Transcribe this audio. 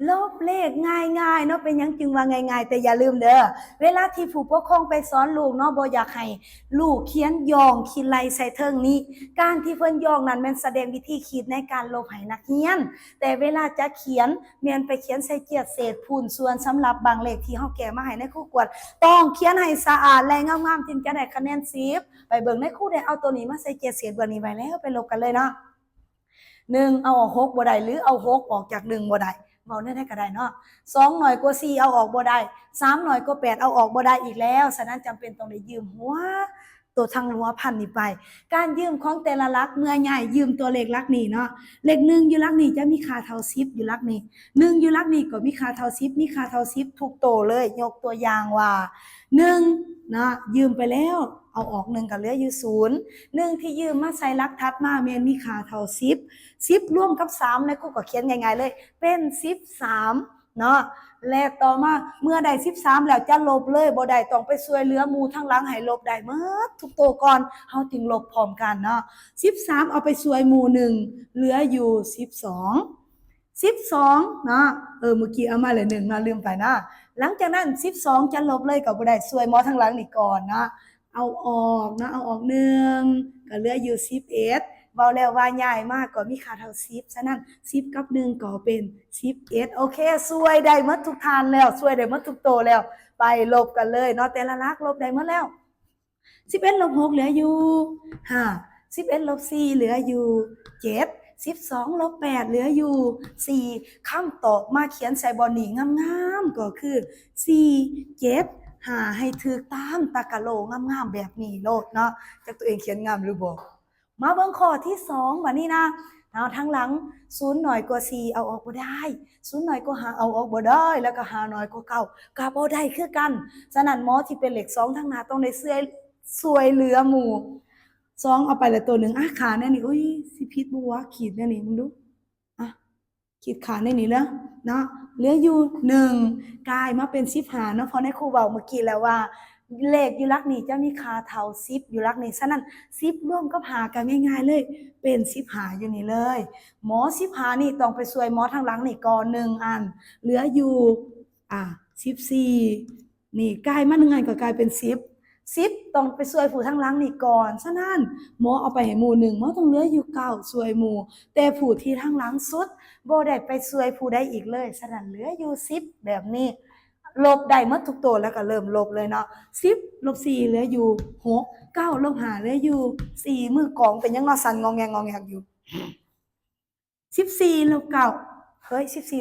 ลบเลขง่ายๆเนาะเป็นยังจึงว่าง่ายๆแต่อย่าลืมเด้อเวลาที่ผู้ปกครองไปสอนลูกเนาะบ่อยากให้ลูกเขียนย่องขีดไล่ใส่เทิงนี้การที่เพิ่นย่องนั้นแม่นแสดงวิธีคิดในการลบให้นักเรียนแต่เวลาจะเขียนแม่นไปเขียนใส่เจียดเศษพูนส่วนสำหรับบางเลขที่เฮาแก้มาให้ในครูกวดต้องเขียนให้สะอาดและงามๆจึงจะได้คะแนน10ไปเบิ่งในครูได้เอาตัวนี้มาใส่เจียดเศษเบิ่งนี้ไว้แล้วไปลบกันเลยเนาะ1เอาออก6บ่ได้หรือเอา6ออกจาก1บ่ได้เว้าได้ก็ได้เนาะ2น้อยกว่า4เอาออกบ่ได้3น้อยกว่า8เอาออกบ่ได้อีกแล้วฉะนั้นจำเป็นต้องได้ยืมหัวตัวทางหัวพันนี่ไปการยืมของแต่ละหลักเมื่อใหญ่ยืมตัวเลขหลักนี้เนาะเลข1อยู่หลักนี้จะมีค่าเท่า10อยู่หลักนี้1อยู่หลักนี้ก็มีค่าเท่า10มีค่าเท่า10ทุกโตเลยยกตัวอย่างว่า1นะยืมไปแล้วเอาออก1ก็เหลืออยู่0 1ที่ยืมมาใส่หลักถัดมาแม่นมีค่าเท่า10ร่วมกับ3ในครูก็เขียนง่ายๆเลยเป็น13เนาะและต่อมาเมื่อได้13แล้วจะลบเลยบ่ได้ต้องไปช่วยเหลือหมู่ทั้งหลังให้ลบได้หมดทุกโตก่อนเฮาถึงลบพร้อมกันเนาะ13เอาไปช่วยหมู่1เหลืออยู่12เนาะเมื่อกี้เอามาเลย1เนาะลืมไปนะหลังจากนั้น12จะลบเลยก็บ่ได้ช่วยหมอทั้งหลังนี่ก่อนนะเอาออกนะเอาออก1ก็เหลืออยู่11เว้าแล้วว่าใหญ่มากก็มีค่าเท่า10ฉะนั้น10กับ1ก็เป็น11โอเคช่วยได้หมดทุกทานแล้วช่วยได้หมดทุกโตแล้วไปลบกันเลยเนาะแต่ละหลักลบได้หมดแล้ว11ลบ6เหลืออยู่5 11ลบ4เหลืออยู่7 12ลบ8เหลืออยู่4คำตอบมาเขียนใส่บอลนี่งามๆก็คือ4 7 5ให้ถูกตามตะกะโลงามๆแบบนี้โลดเนาะจักตัวเองเขียนงามหรือบ่มาเบิ่งข้อที่2บัดนี้นะเอาทั้งหลัง0น้อยกว่า4เอาออกบ่ได้0น้อยกว่า5เอาออกบ่ได้แล้วก็5น้อยกว่า9ก็บ่ได้คือกันฉะนั้นหมอที่เป็นเลข2ทั้งหน้าต้องได้ช่วยเหลือหมู่2เอาไปแล้วตัวหนึ่งขาแน่นี่อุ้ยสิผิดบ่วะขีดแน่นี่มึงดูขีดขาแน่นี่แล้วเนาะเหลืออยู่1กลายมาเป็น15เนาะเพราะในครูเว้าเมื่อกี้แล้วว่าเลขอยู่หลักนี้จะมีค่าเท่า10อยู่หลักนี้ฉะนั้น10ร่วมกับ5ก็ง่ายๆเลยเป็น15อยู่นี่เลยหมอ15นี่ต้องไปช่วยหมอทางหลังนี่ก่อน1อันเหลืออยู่14นี่กลายมา1อันก็กลายเป็น10ต้องไปช่วยผู้ทางหลังนี่ก่อนฉะนั้นหมอเอาไปให้หมู่1หมอต้องเหลืออยู่9ช่วยหมู่แต่ผู้ที่ทางหลังสุดบ่ได้ไปช่วยผู้ใดอีกเลยฉะนั้นเหลืออยู่10แบบนี้ลบได้หมดทุกตัวแล้วก็เริ่มลบเลยเนาะ10ลบ4เหลืออยู่6 9ลบ5เหลืออยู่4มือกองเป็นยังเนาะสั่นงอแงอยู่14ลบ9เฮ้ย14